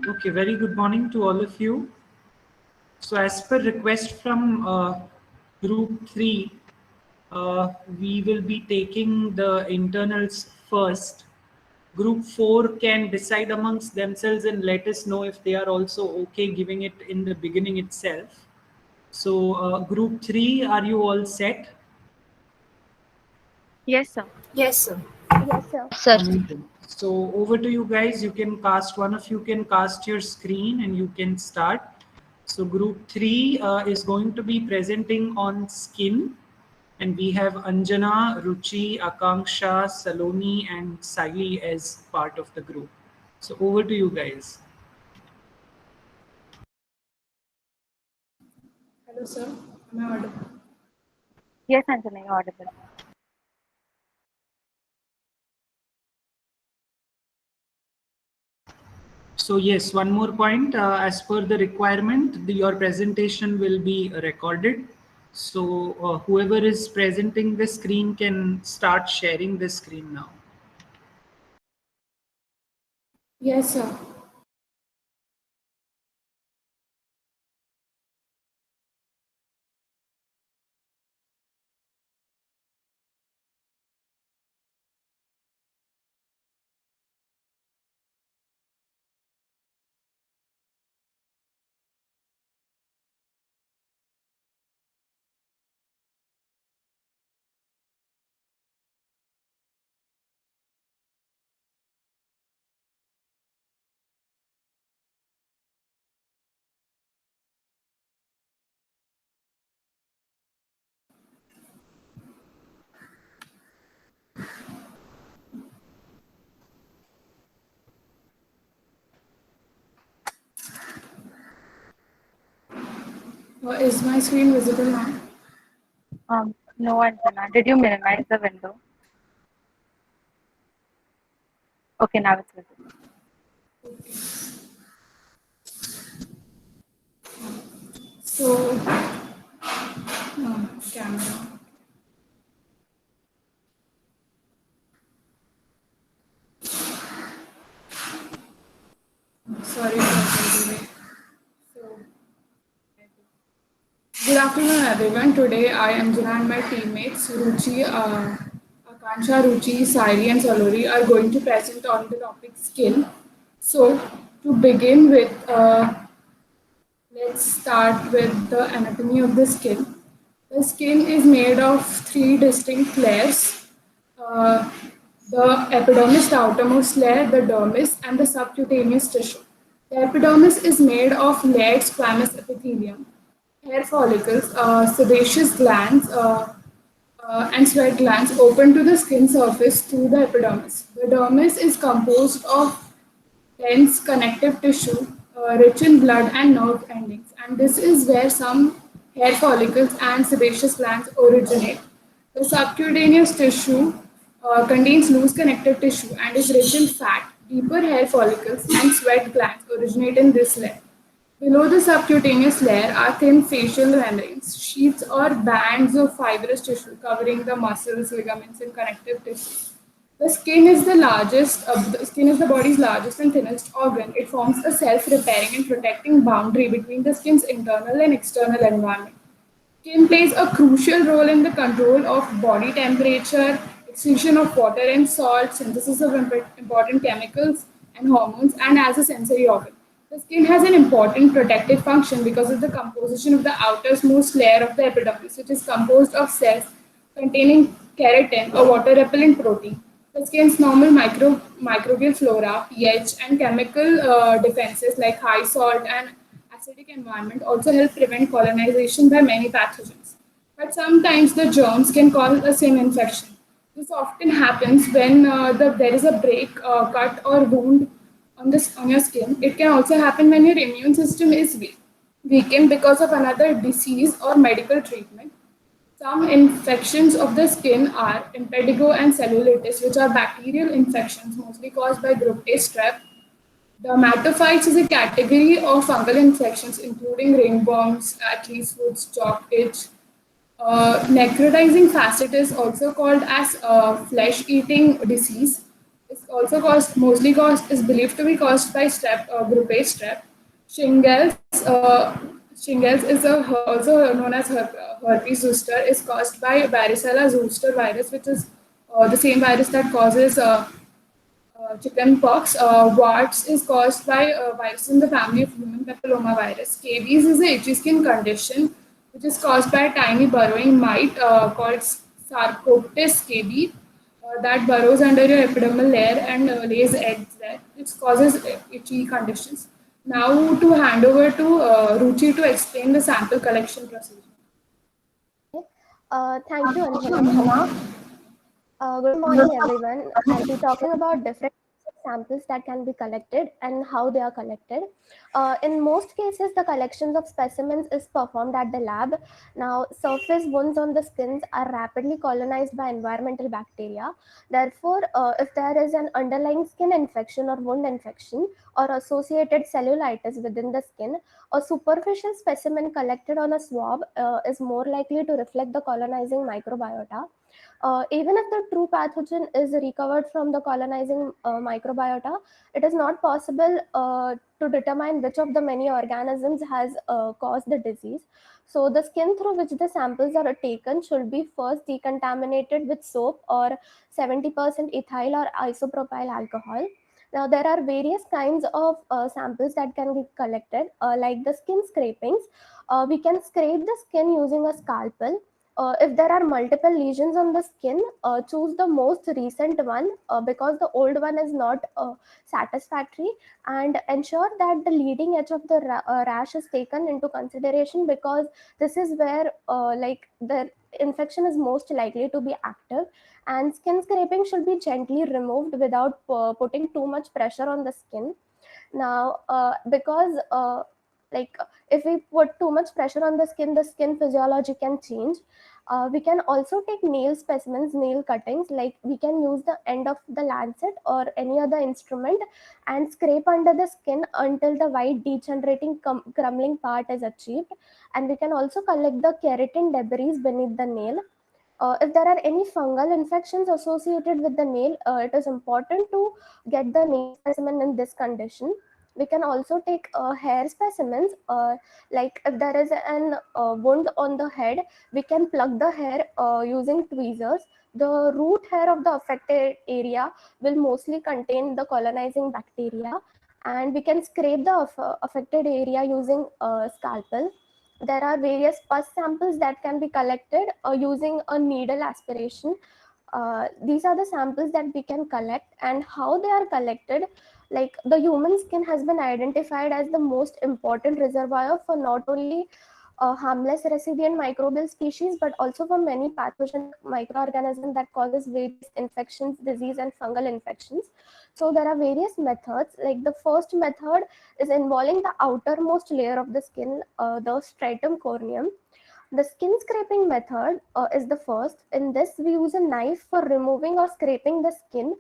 Okay, very good morning to all of you. So, as per request from Group 3, we will be taking the internals first. Group 4 can decide amongst themselves and let us know if they are also okay giving it in the beginning itself. So, Group 3, are you all set? Yes, sir. Yes, sir. Yes, sir. Yes, sir. Amazing. So over to you guys. You can cast, one of you can cast your screen and you can start. So group 3 is going to be presenting on skin, and we have Anjana, Ruchi, Akanksha, Saloni, and Saili as part of the group. So over to you guys. Hello, sir. Am I audible? Yes, Anjana, you're audible. So yes, one more point. As per the requirement, your presentation will be recorded. So whoever is presenting the screen can start sharing the screen now. Yes, sir. Is my screen visible now? No, Anjana. Did you minimize the window? Okay, now it's visible. So, camera. Sorry for the delay. So, good afternoon, everyone. Today, I am Jana and my teammates Ruchi, Akansha, Ruchi, Sairi, and Salori are going to present on the topic skin. So, to begin with, let's start with the anatomy of the skin. The skin is made of three distinct layers: uh, the epidermis, the outermost layer, the dermis, and the subcutaneous tissue. The epidermis is made of layered squamous epithelium, hair follicles, sebaceous glands, and sweat glands open to the skin surface through the epidermis. The dermis is composed of dense connective tissue rich in blood and nerve endings, and this is where some hair follicles and sebaceous glands originate. The subcutaneous tissue contains loose connective tissue and is rich in fat. Deeper hair follicles and sweat glands originate in this layer. Below the subcutaneous layer are thin facial membranes, sheaths or bands of fibrous tissue covering the muscles, ligaments, and connective tissue. The skin is the body's largest and thinnest organ. It forms a self-repairing and protecting boundary between the skin's internal and external environment. Skin plays a crucial role in the control of body temperature, excretion of water and salt, synthesis of important chemicals and hormones, and as a sensory organ. The skin has an important protective function because of the composition of the outermost layer of the epidermis, which is composed of cells containing keratin, a water repellent protein. The skin's normal microbial flora, pH, and chemical defenses like high salt and acidic environment also help prevent colonization by many pathogens. But sometimes the germs can cause a skin infection. This often happens when there is a break, cut, or wound on your skin. It can also happen when your immune system is weakened because of another disease or medical treatment. Some infections of the skin are impetigo and cellulitis, which are bacterial infections mostly caused by group A strep. Dermatophytes is a category of fungal infections including ringworms, Achilles foot, chalk itch. Necrotizing fasciitis, also called as flesh-eating disease, is mostly caused is believed to be caused by group A strep. Shingles, shingles is also known as herpes zoster, is caused by varicella zoster virus, which is the same virus that causes chicken pox. Warts is caused by viruses in the family of human papilloma virus. Scabies is a itchy skin condition which is caused by a tiny burrowing mite called Sarcoptes scabies that burrows under your epidermal layer and lays eggs there, which causes itchy conditions. Now to hand over to Ruchi to explain the sample collection procedure. Thank you, Anjana. Good morning, everyone. I'll be talking about different samples that can be collected and how they are collected. In most cases, the collections of specimens is performed at the lab. Now, surface wounds on the skins are rapidly colonized by environmental bacteria. Therefore, if there is an underlying skin infection or wound infection or associated cellulitis within the skin, a superficial specimen collected on a swab is more likely to reflect the colonizing microbiota. Even if the true pathogen is recovered from the colonizing microbiota, it is not possible to determine which of the many organisms has caused the disease. So the skin through which the samples are taken should be first decontaminated with soap or 70% ethyl or isopropyl alcohol. Now, there are various kinds of samples that can be collected, like the skin scrapings. We can scrape the skin using a scalpel. If there are multiple lesions on the skin, choose the most recent one because the old one is not satisfactory, and ensure that the leading edge of the rash is taken into consideration because this is where like the infection is most likely to be active, and skin scraping should be gently removed without putting too much pressure on the skin. Now, because like if we put too much pressure on the skin physiology can change. We can also take nail specimens, nail cuttings, like we can use the end of the lancet or any other instrument and scrape under the skin until the white degenerating crumbling part is achieved. And we can also collect the keratin debris beneath the nail. If there are any fungal infections associated with the nail, it is important to get the nail specimen in this condition. We can also take hair specimens, like if there is an wound on the head, we can pluck the hair using tweezers. The root hair of the affected area will mostly contain the colonizing bacteria, and we can scrape the affected area using a scalpel. There are various pus samples that can be collected using a needle aspiration. These are the samples that we can collect, and how they are collected. Like the human skin has been identified as the most important reservoir for not only harmless resident microbial species but also for many pathogenic microorganisms that causes various infections, disease, and fungal infections. So there are various methods. Like the first method is involving the outermost layer of the skin, the stratum corneum. The skin scraping method is the first. In this, we use a knife for removing or scraping the skin,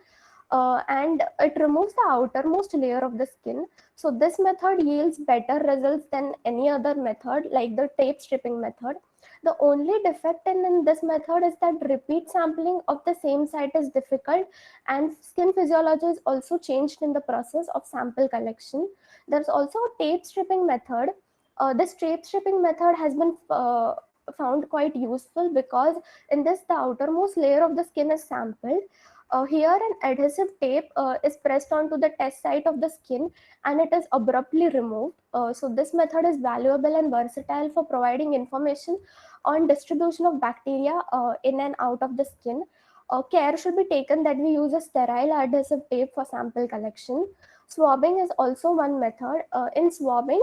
and it removes the outermost layer of the skin. So this method yields better results than any other method, like the tape stripping method. The only defect in this method is that repeat sampling of the same site is difficult, and skin physiology is also changed in the process of sample collection. There's also a tape stripping method. This tape stripping method has been found quite useful because in this the outermost layer of the skin is sampled. Here an adhesive tape is pressed onto the test site of the skin and it is abruptly removed. So this method is valuable and versatile for providing information on distribution of bacteria in and out of the skin. Care should be taken that we use a sterile adhesive tape for sample collection. Swabbing is also one method. In swabbing,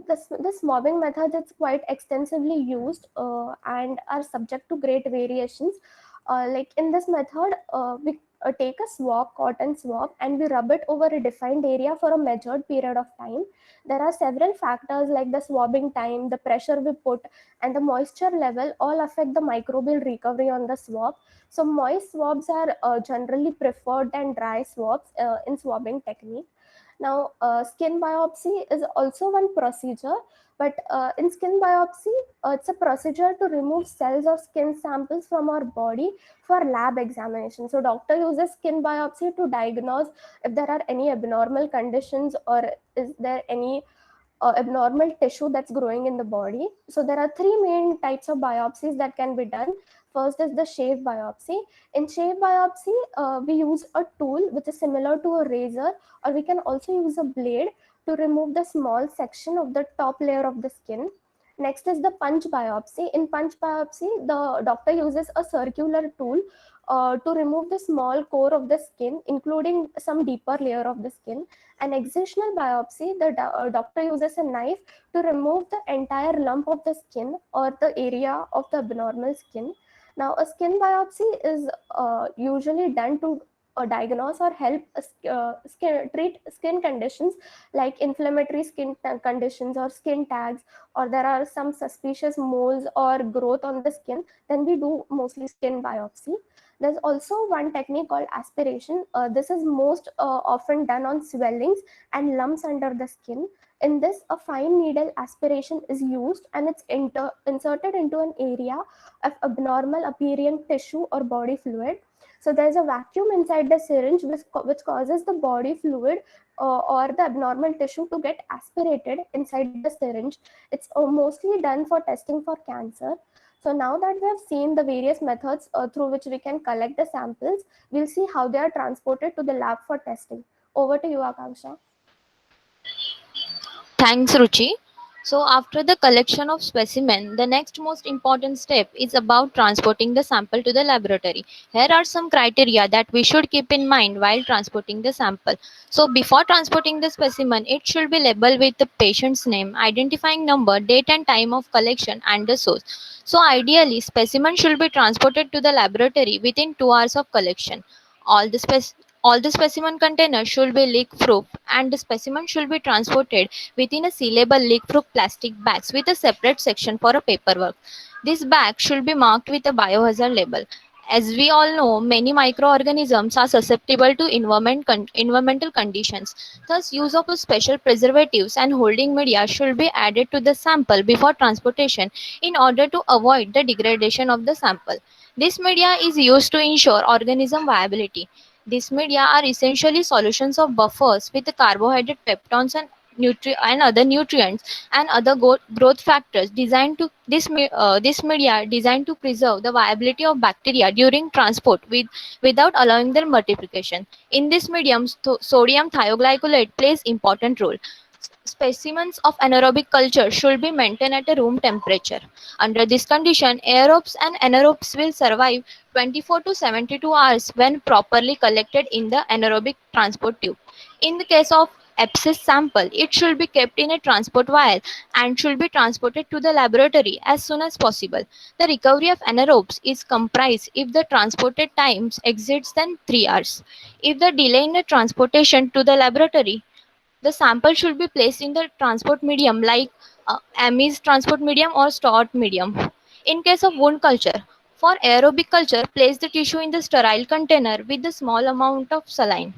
this swabbing method is quite extensively used and are subject to great variations. Like in this method, we take a swab, cotton swab, and we rub it over a defined area for a measured period of time. There are several factors like the swabbing time, the pressure we put, and the moisture level all affect the microbial recovery on the swab. So moist swabs are generally preferred than dry swabs in swabbing technique. Now, skin biopsy is also one procedure, but in skin biopsy, it's a procedure to remove cells of skin samples from our body for lab examination. So doctor uses skin biopsy to diagnose if there are any abnormal conditions or is there any abnormal tissue that's growing in the body. So there are three main types of biopsies that can be done. First is the shave biopsy. In shave biopsy, we use a tool which is similar to a razor, or we can also use a blade to remove the small section of the top layer of the skin. Next is the punch biopsy. In punch biopsy, the doctor uses a circular tool to remove the small core of the skin, including some deeper layer of the skin. An excisional biopsy, the doctor uses a knife to remove the entire lump of the skin or the area of the abnormal skin. Now, a skin biopsy is usually done to diagnose or help treat skin conditions like inflammatory skin conditions or skin tags, or there are some suspicious moles or growth on the skin. Then we do mostly skin biopsy. There's also one technique called aspiration. This is most often done on swellings and lumps under the skin. In this, a fine needle aspiration is used and it's inserted into an area of abnormal appearing tissue or body fluid. So there's a vacuum inside the syringe which causes the body fluid or the abnormal tissue to get aspirated inside the syringe. It's mostly done for testing for cancer. So now that we have seen the various methods through which we can collect the samples, we'll see how they are transported to the lab for testing. Over to you, Akanksha. Thanks, Ruchi. So after the collection of specimen, the next most important step is about transporting the sample to the laboratory. Here are some criteria that we should keep in mind while transporting the sample. So before transporting the specimen, it should be labeled with the patient's name, identifying number, date and time of collection, and the source. So ideally, specimen should be transported to the laboratory within 2 hours of collection. All the all the specimen containers should be leak-proof, and the specimen should be transported within a sealable leak-proof plastic bags with a separate section for a paperwork. This bag should be marked with a biohazard label. As we all know, many microorganisms are susceptible to environmental conditions. Thus, use of special preservatives and holding media should be added to the sample before transportation in order to avoid the degradation of the sample. This media is used to ensure organism viability. These media are essentially solutions of buffers with carbohydrate peptones and other nutrients and other growth factors designed to this media designed to preserve the viability of bacteria during transport without allowing their multiplication. In this medium, sodium thioglycolate plays important role. Specimens of anaerobic culture should be maintained at a room temperature. Under this condition, aerobes and anaerobes will survive 24 to 72 hours when properly collected in the anaerobic transport tube. In the case of abscess sample, it should be kept in a transport vial and should be transported to the laboratory as soon as possible. The recovery of anaerobes is comprised if the transported times exceeds than 3 hours. If the delay in the transportation to the laboratory, the sample should be placed in the transport medium like amines transport medium or stored medium. In case of wound culture, for aerobic culture, place the tissue in the sterile container with a small amount of saline.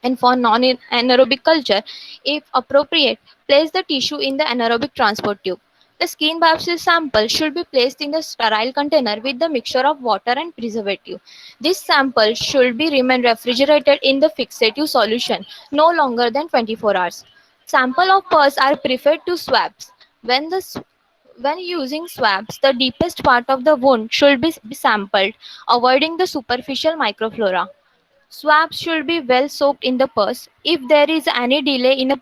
And for non-anaerobic culture, if appropriate, place the tissue in the anaerobic transport tube. The skin biopsy sample should be placed in the sterile container with the mixture of water and preservative. This sample should be remain refrigerated in the fixative solution no longer than 24 hours. Sample of pus are preferred to swabs. When using swabs, the deepest part of the wound should be sampled, avoiding the superficial microflora. Swabs should be well soaked in the pus. If there is any delay in a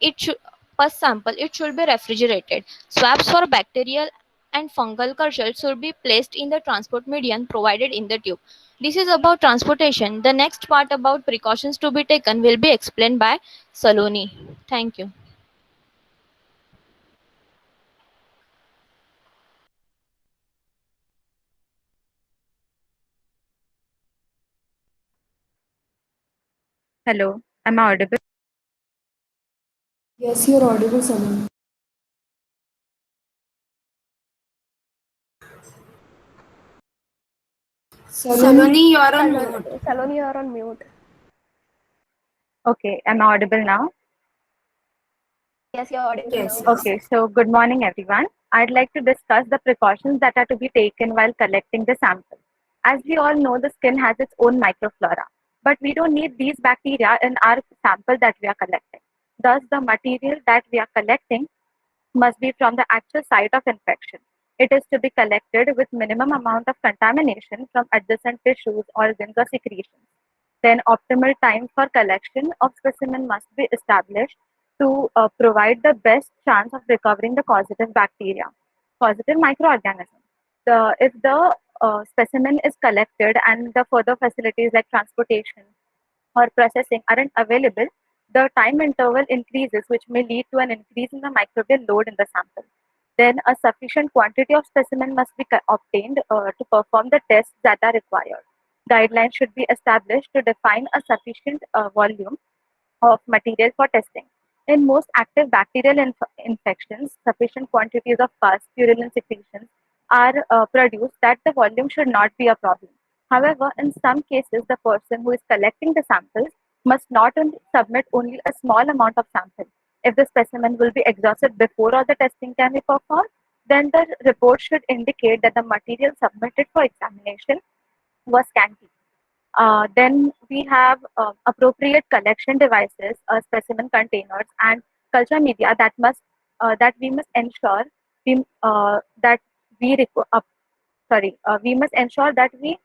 it should be refrigerated. Swabs for bacterial and fungal culture should be placed in the transport medium provided in the tube. This is about transportation. The next part about precautions to be taken will be explained by Saloni. Thank you. Hello, am I audible? Yes, you're audible, Saloni. Saloni, Saloni, you're on mute. Okay, am I audible now? Yes, you're audible Yes, now. yes. Okay, so good morning, everyone. I'd like to discuss the precautions that are to be taken while collecting the sample. As we all know, the skin has its own microflora, but we don't need these bacteria in our sample that we are collecting. Thus, the material that we are collecting must be from the actual site of infection. It is to be collected with minimum amount of contamination from adjacent tissues, organs, or secretions. Then optimal time for collection of specimen must be established to provide the best chance of recovering the causative bacteria, causative microorganisms. If the specimen is collected and the further facilities like transportation or processing aren't available, the time interval increases, which may lead to an increase in the microbial load in the sample. Then a sufficient quantity of specimen must be obtained to perform the tests that are required. Guidelines should be established to define a sufficient volume of material for testing. In most active bacterial infections, sufficient quantities of pus, purulent secretions are produced that the volume should not be a problem. However, in some cases, the person who is collecting the samples must not only submit only a small amount of sample. If the specimen will be exhausted before all the testing can be performed, then the report should indicate that the material submitted for examination was scanty. Then we have appropriate collection devices, specimen containers, and culture media that we must ensure that we we must ensure that we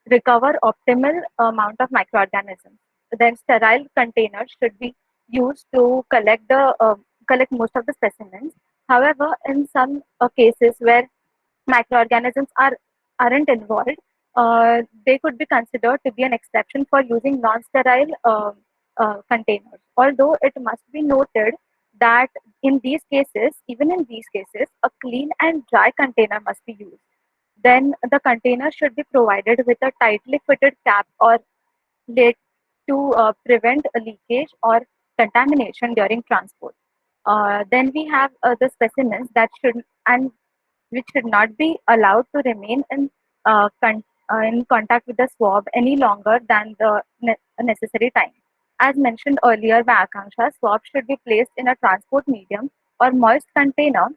recover optimal amount of microorganisms. Then sterile containers should be used to collect most of the specimens. However, in some cases where microorganisms aren't involved, they could be considered to be an exception for using non-sterile containers. Although it must be noted that even in these cases, a clean and dry container must be used. Then the container should be provided with a tightly fitted cap or lid to prevent a leakage or contamination during transport. Then we have the specimens that should and which should not be allowed to remain in contact with the swab any longer than the necessary time. As mentioned earlier by Akanksha, swab should be placed in a transport medium or moist container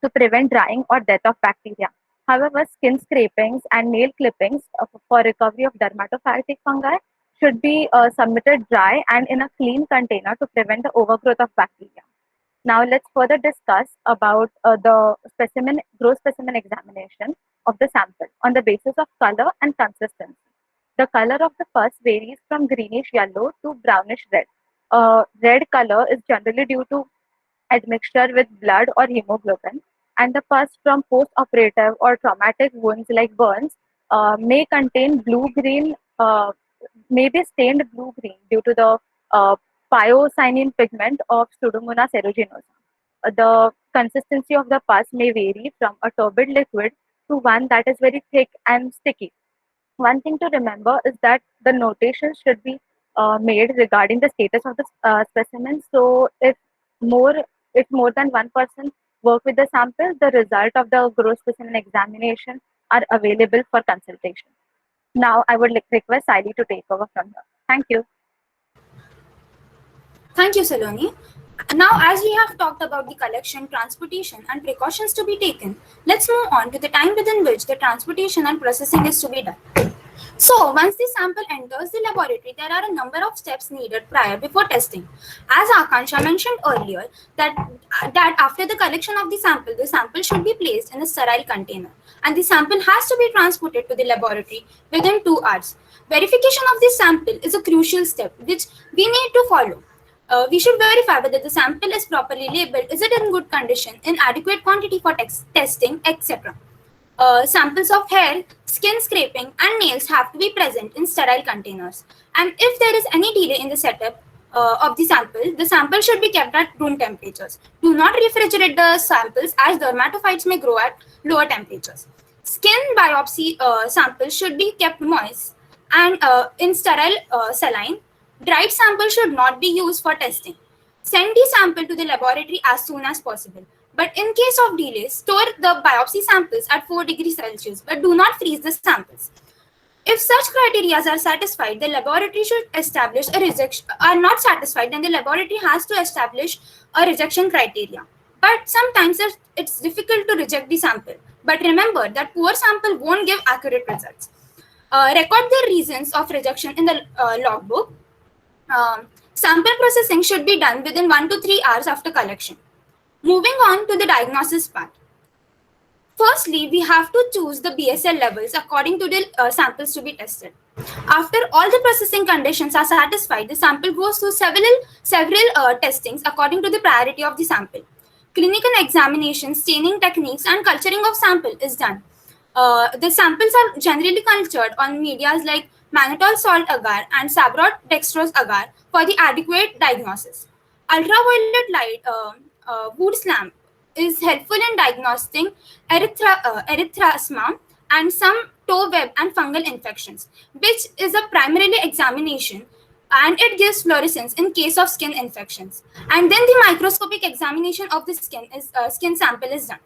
to prevent drying or death of bacteria. However, skin scrapings and nail clippings for recovery of dermatophytic fungi should be submitted dry and in a clean container to prevent the overgrowth of bacteria. Now let's further discuss about the gross specimen examination of the sample on the basis of color and consistency. The color of the pus varies from greenish yellow to brownish red. Red color is generally due to admixture with blood or hemoglobin, and the pus from post-operative or traumatic wounds like burns may contain blue-green, may be stained blue-green due to the uh, pyocyanin pigment of Pseudomonas aeruginosa. The consistency of the pus may vary from a turbid liquid to one that is very thick and sticky. One thing to remember is that the notation should be made regarding the status of the specimen. So more if more than one person work with the sample, the result of the gross specimen examination are available for consultation. Now I would request Siley to take over from here. Thank you. Thank you, Saloni. Now, as we have talked about the collection, transportation, and precautions to be taken, let's move on to the time within which the transportation and processing is to be done. So, once the sample enters the laboratory, there are a number of steps needed prior before testing. As Akansha mentioned earlier, that after the collection of the sample should be placed in a sterile container, and the sample has to be transported to the laboratory within 2 hours. Verification of this sample is a crucial step which we need to follow. We should verify whether the sample is properly labeled, is it in good condition, in adequate quantity for testing, etc. Samples of hair, skin scraping, and nails have to be present in sterile containers. And if there is any delay in the setup of the sample should be kept at room temperatures. Do not refrigerate the samples as dermatophytes may grow at lower temperatures. Skin biopsy samples should be kept moist and in sterile saline. Dried sample should not be used for testing. Send the sample to the laboratory as soon as possible. But in case of delays, store the biopsy samples at 4 degrees Celsius, but do not freeze the samples. If such criteria are satisfied, the laboratory should establish a rejection. Are not satisfied, then the laboratory has to establish a rejection criteria. But sometimes it's difficult to reject the sample. But remember that poor sample won't give accurate results. Record the reasons of rejection in the logbook. Sample processing should be done within 1 to 3 hours after collection. Moving on to the diagnosis part. Firstly, we have to choose the BSL levels according to the samples to be tested. After all the processing conditions are satisfied, the sample goes through several testings according to the priority of the sample. Clinical examination, staining techniques, and culturing of sample is done. The samples are generally cultured on medias like mannitol salt agar and sabrot dextrose agar for the adequate diagnosis. Ultraviolet light, Wood's lamp, is helpful in diagnosing erythrasma and some toe web and fungal infections, which is a primarily examination, and it gives fluorescence in case of skin infections. And then the microscopic examination of the skin sample is done.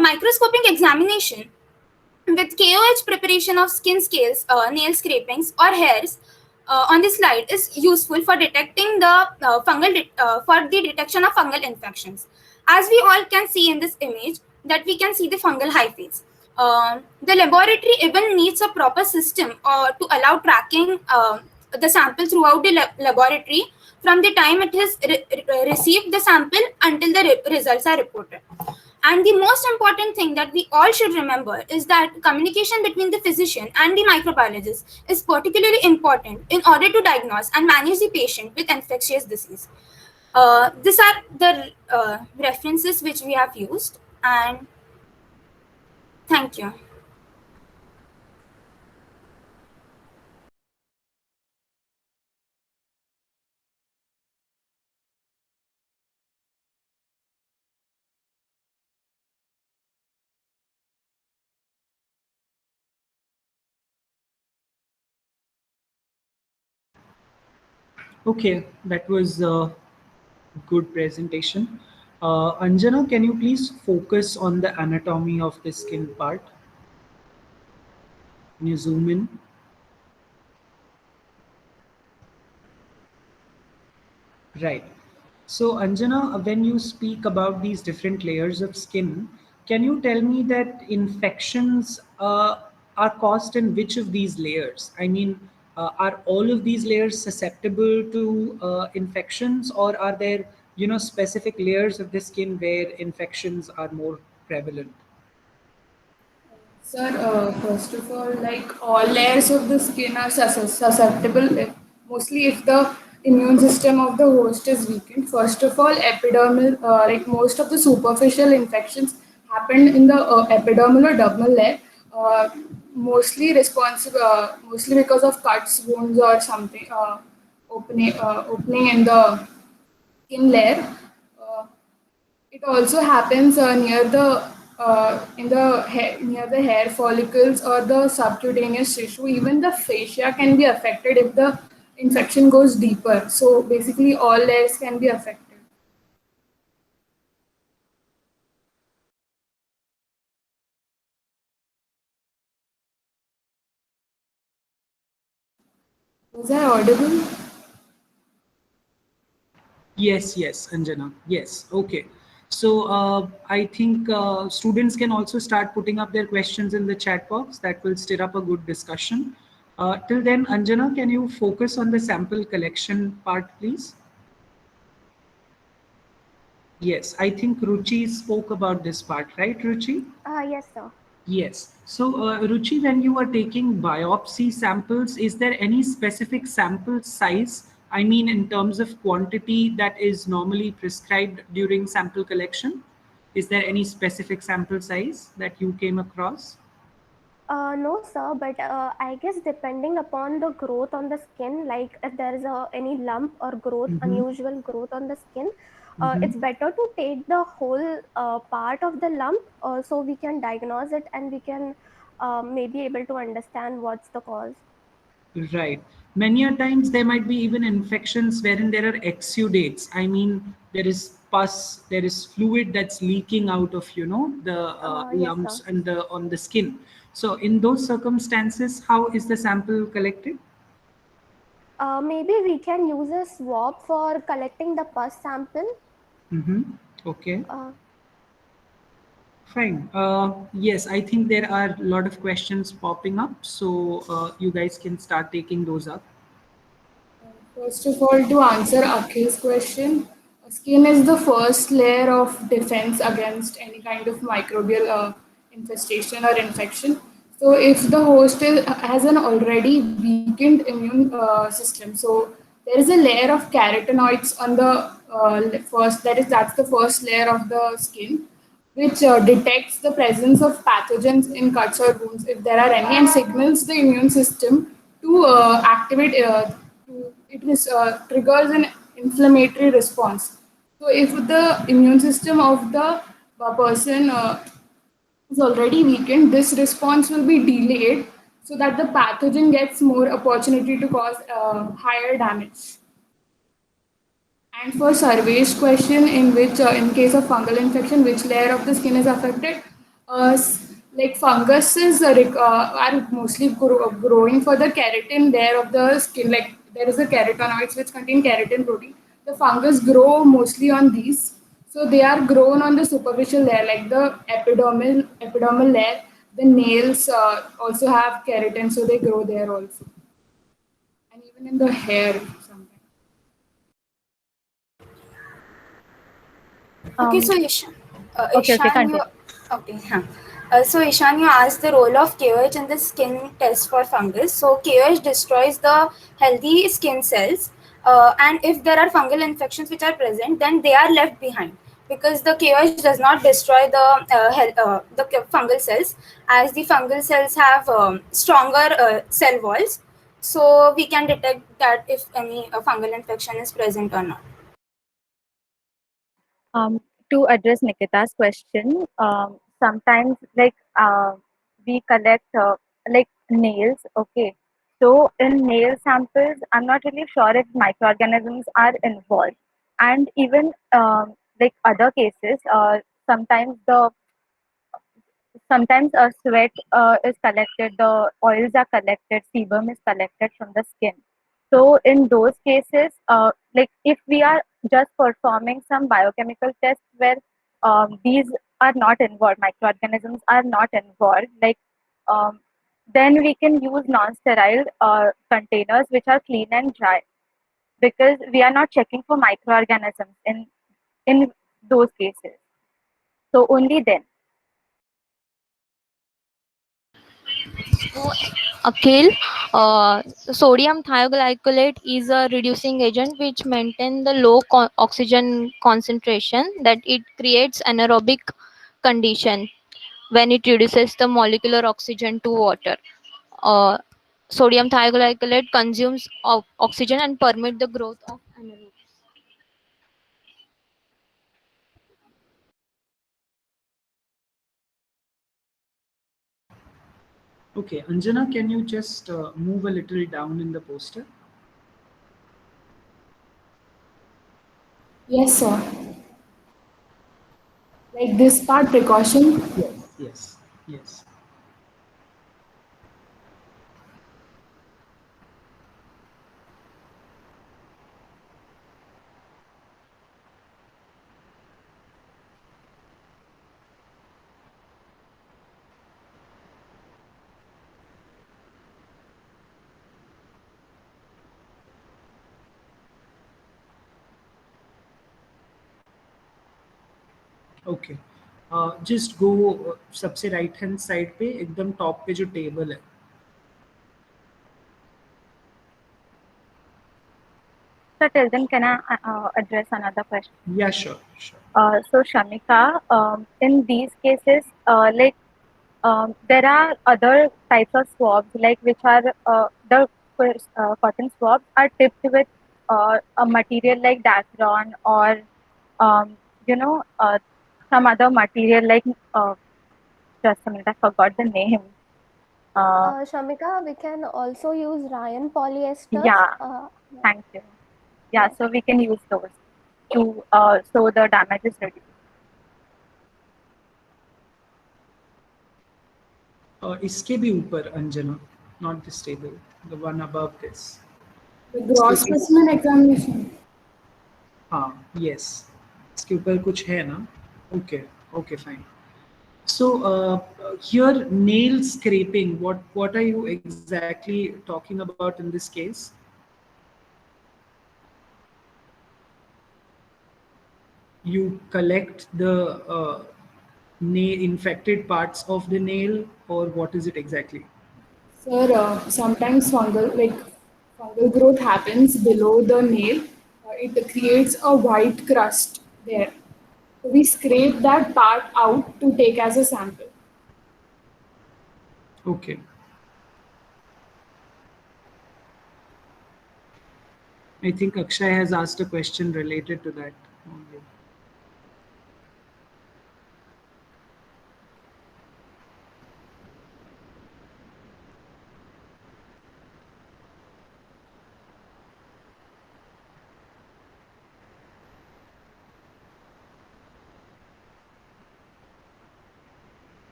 Microscopic examination with KOH preparation of skin scales, nail scrapings, or hairs on the slide is useful for detecting the for the detection of fungal infections. As we all can see in this image, that we can see the fungal hyphae. The laboratory even needs a proper system to allow tracking the sample throughout the laboratory from the time it has received the sample until the results are reported. And the most important thing that we all should remember is that communication between the physician and the microbiologist is particularly important in order to diagnose and manage the patient with infectious disease. These are the references which we have used, and thank you. Okay, that was a good presentation. Anjana, can you please focus on the anatomy of the skin part? Can you zoom in? Right. So, Anjana, when you speak about these different layers of skin, can you tell me that infections are caused in which of these layers? I mean, are all of these layers susceptible to infections, or are there, specific layers of the skin where infections are more prevalent? Sir, first of all, like all layers of the skin are susceptible, mostly if the immune system of the host is weakened. First of all, epidermal, like most of the superficial infections happen in the epidermal or dermal layer, mostly because of cuts, wounds, or something, opening in the skin layer. Uh, it also happens near the near the hair follicles or the subcutaneous tissue. Even the fascia can be affected if the infection goes deeper. So basically, all layers can be affected. Was I audible? Yes, yes, Anjana. Yes, okay. So I think students can also start putting up their questions in the chat box. That will stir up a good discussion. Till then, Anjana, can you focus on the sample collection part, please? Yes, I think Ruchi spoke about this part, right, Ruchi? Yes, sir. Yes. So, Ruchi, when you are taking biopsy samples, is there any specific sample size? I mean, in terms of quantity that is normally prescribed during sample collection? Is there any specific sample size that you came across? No, sir, but I guess depending upon the growth on the skin, like if there is any lump or growth, unusual growth on the skin, it's better to take the whole part of the lump so we can diagnose it and we can maybe able to understand what's the cause. Right. Many a times there might be even infections wherein there are exudates. I mean, there is pus, there is fluid that's leaking out of, the Yes, lumps sir. and on the skin. So in those circumstances, how is the sample collected? Maybe we can use a swab for collecting the pus sample. Okay. Uh, Fine. Yes, I think there are a lot of questions popping up, so you guys can start taking those up. First of all, to answer Akhil's question, skin is the first layer of defense against any kind of microbial infestation or infection. So, if the host has an already weakened immune system, so there is a layer of carotenoids on the first. That's the first layer of the skin, which detects the presence of pathogens in cuts or wounds if there are any, and signals the immune system to activate. Triggers an inflammatory response. So, if the immune system of the person is already weakened, this response will be delayed so that the pathogen gets more opportunity to cause higher damage. And for Sarvesh question, in case of fungal infection, which layer of the skin is affected? Like funguses are mostly growing for the keratin layer of the skin. Like there is a carotenoids which contain keratin protein. The fungus grow mostly on these. So they are grown on the superficial layer, like the epidermal layer. The nails also have keratin, so they grow there also, and even in the hair sometimes. Okay, Um, so okay, Ishan, you continue. okay? Huh. So Ishan, you asked the role of KOH in the skin test for fungus. So KOH destroys the healthy skin cells, and if there are fungal infections which are present, then they are left behind because the KOH does not destroy the fungal cells, as the fungal cells have stronger cell walls. So we can detect that if any fungal infection is present or not. Um, to address Nikita's question, sometimes we collect like nails. Okay, so in nail samples, I'm not really sure if microorganisms are involved, and even like other cases, sometimes a sweat is collected, the oils are collected, sebum is collected from the skin. So in those cases, like if we are just performing some biochemical tests where these are not involved, microorganisms are not involved, um, then we can use non-sterile containers which are clean and dry, because we are not checking for microorganisms in those cases. So only then. Akhil, sodium thioglycolate is a reducing agent which maintain the low oxygen concentration that it creates anaerobic condition when it reduces the molecular oxygen to water. Uh, Sodium thioglycolate consumes oxygen and permit the growth of anaerobes. Okay, Anjana, can you just move a little down in the poster? Yes, sir. Like this part precaution. Yes, yes. Okay, just go सबसे right hand side पे एकदम top पे जो table है. So till then, can I address another question? Yeah, sure, sure. So Shamika, in these cases, there are other types of swabs, like which are cotton swabs are tipped with a material like Dacron or um, you know some other material like just a minute, I forgot the name. Shamika, we can also use Ryan polyesters. Yeah, thank you. Yeah, Yes. so we can use those to so the damage is reduced. इसके भी ऊपर Anjana, not this table, the one above this. The gross specimen examination. हाँ, yes. इसके ऊपर कुछ है ना? Okay, okay, fine. So here nail scraping. What are you exactly talking about in this case? You collect the nail infected parts of the nail, or what is it exactly? Sir, sometimes fungal growth happens below the nail. It creates a white crust there. So we scrape that part out to take as a sample. Okay. I think Akshay has asked a question related to that only.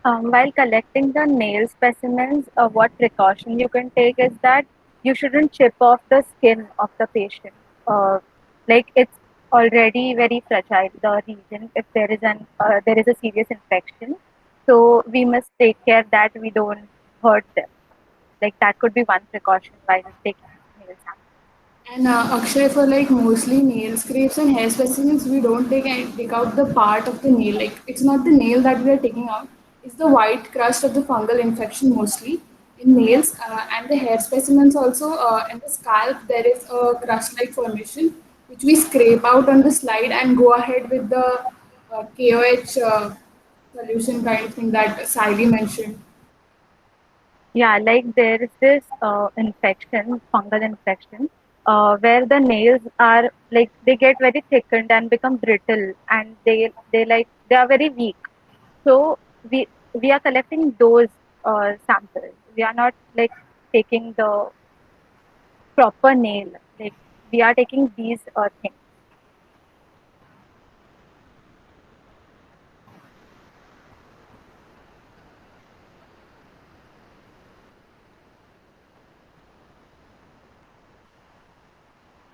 While collecting the nail specimens, what precaution you can take is that you shouldn't chip off the skin of the patient. Like it's already very fragile, the region, if there is a serious infection. So we must take care that we don't hurt them. Like that could be one precaution while taking nail samples. And Akshay, for like mostly nail scrapes and hair specimens, we don't take out the part of the nail. Like it's not the nail that we are taking out; it's the white crust of the fungal infection mostly in nails and the hair specimens also. In the scalp, there is a crust-like formation which we scrape out on the slide and go ahead with the KOH solution kind of thing that Saili mentioned. Yeah, like there is this infection, fungal infection, where the nails are like they get very thickened and become brittle, and they are very weak. So we are collecting those samples. We are not like taking the proper nail. Like we are taking these things.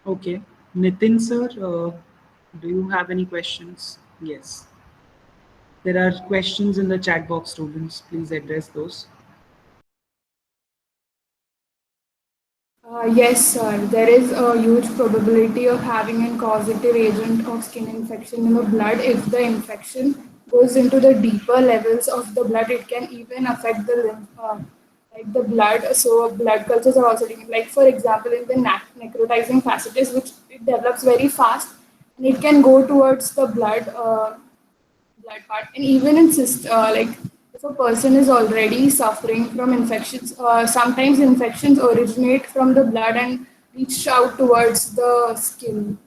Okay. Nitin sir, do you have any questions? Yes. There are questions in the chat box, students. Please address those. Yes, sir. There is a huge probability of having a causative agent of skin infection in the blood. If the infection goes into the deeper levels of the blood, it can even affect the lymph, like the blood. So blood cultures are also taken. Like for example, in the necrotizing fasciitis, which it develops very fast, and it can go towards the blood part. And even in like if a person is already suffering from infections, sometimes infections originate from the blood and reach out towards the skin.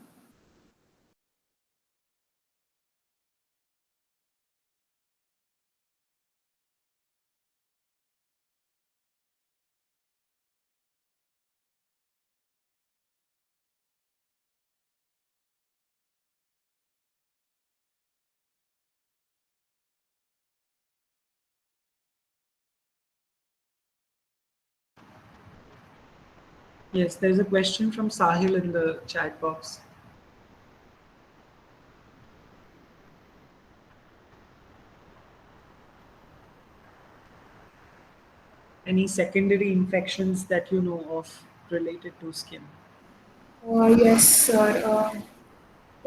Yes, there's a question from Sahil in the chat box. Any secondary infections that you know of related to skin? Yes, sir.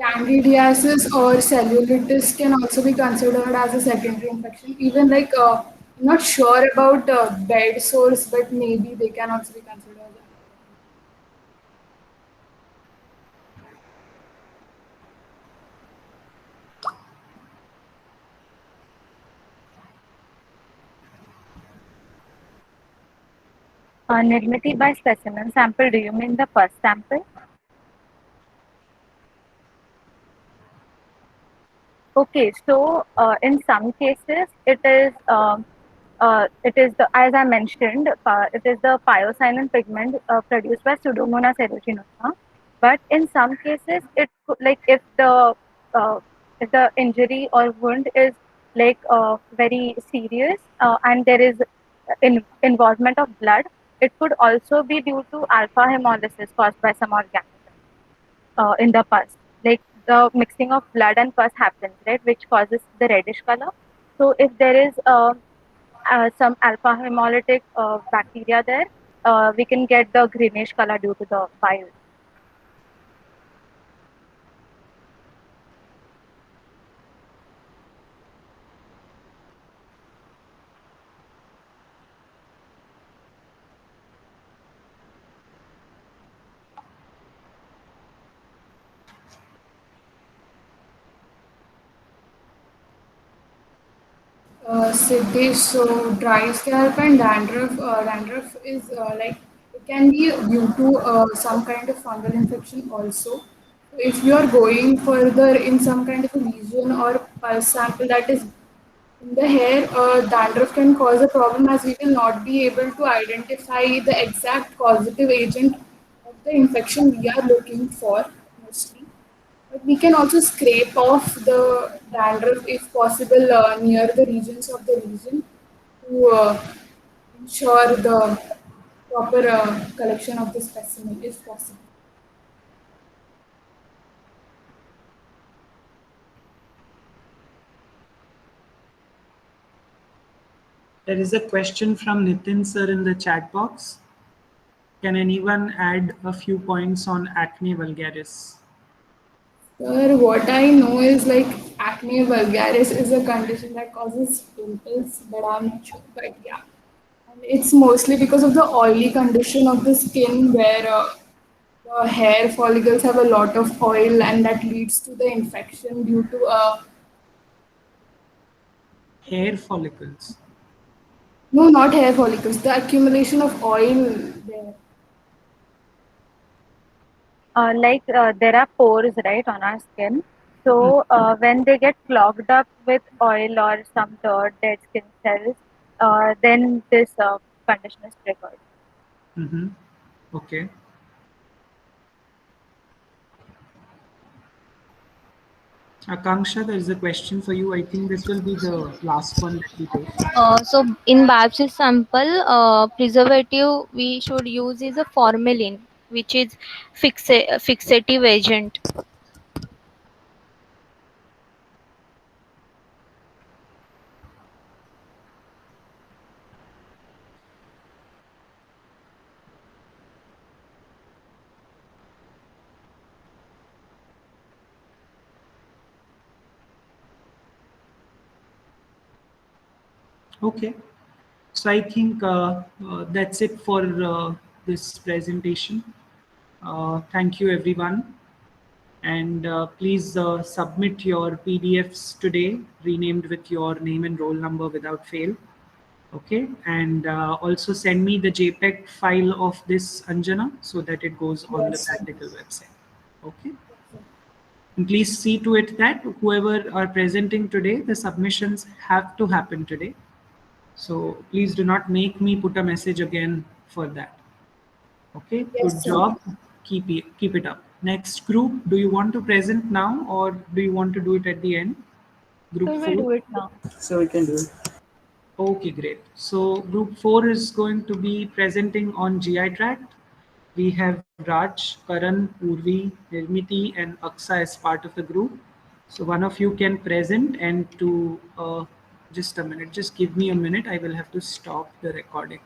Candidiasis or cellulitis can also be considered as a secondary infection. Even like, I'm not sure about bed sores, but maybe they can also be considered. Nirmiti, by specimen sample, do you mean the first sample? Okay, so in some cases, it is the, as I mentioned, it is the pyocyanin pigment produced by Pseudomonas aeruginosa. But in some cases, like if the injury or wound is like very serious and there is involvement of blood, it could also be due to alpha hemolysis caused by some organism in the pus. Like the mixing of blood and pus happens, right, which causes the reddish color. So if there is some alpha hemolytic bacteria there, we can get the greenish color due to the bile. Siddesh, so dry scalp and dandruff is like it can be due to some kind of fungal infection also. If you are going further in some kind of a lesion or pulse sample that is in the hair, dandruff can cause a problem as we will not be able to identify the exact causative agent of the infection we are looking for mostly. But we can also scrape off the dandruff if possible near the regions of the lesion to ensure the proper collection of the specimen if possible. There is a question from Nitin sir in the chat box. Can anyone add a few points on acne vulgaris? Sir, what I know is like acne vulgaris is a condition that causes pimples, but I'm not sure. But yeah, and it's mostly because of the oily condition of the skin where the hair follicles have a lot of oil and that leads to the infection due to Hair follicles. no, not hair follicles, the accumulation of oil there. There are pores, right, on our skin. So when they get clogged up with oil or some dirt, dead skin cells, then this condition is triggered. Mm-hmm. Okay. Akanksha, there is a question for you. I think this will be the last one that we take. So in biopsy sample, preservative we should use is a formalin, which is fixative agent. Okay. So I think that's it for this presentation. Thank you, everyone. And please submit your PDFs today, renamed with your name and roll number without fail. Okay. And also send me the JPEG file of this, Anjana, so that it goes on the practical website. Okay. And please see to it that whoever are presenting today, the submissions have to happen today. So please do not make me put a message again for that. Okay, Yes, good sir. job. Keep it up. Next group, do you want to present now or do you want to do it at the end? Group So 4? we'll do it now. So we can do it. Okay, great. So group 4 is going to be presenting on GI tract. We have Raj, Karan, Urvi, Nirmiti and Aksa as part of the group. So one of you can present and to just a minute, just give me a minute. I will have to stop the recording.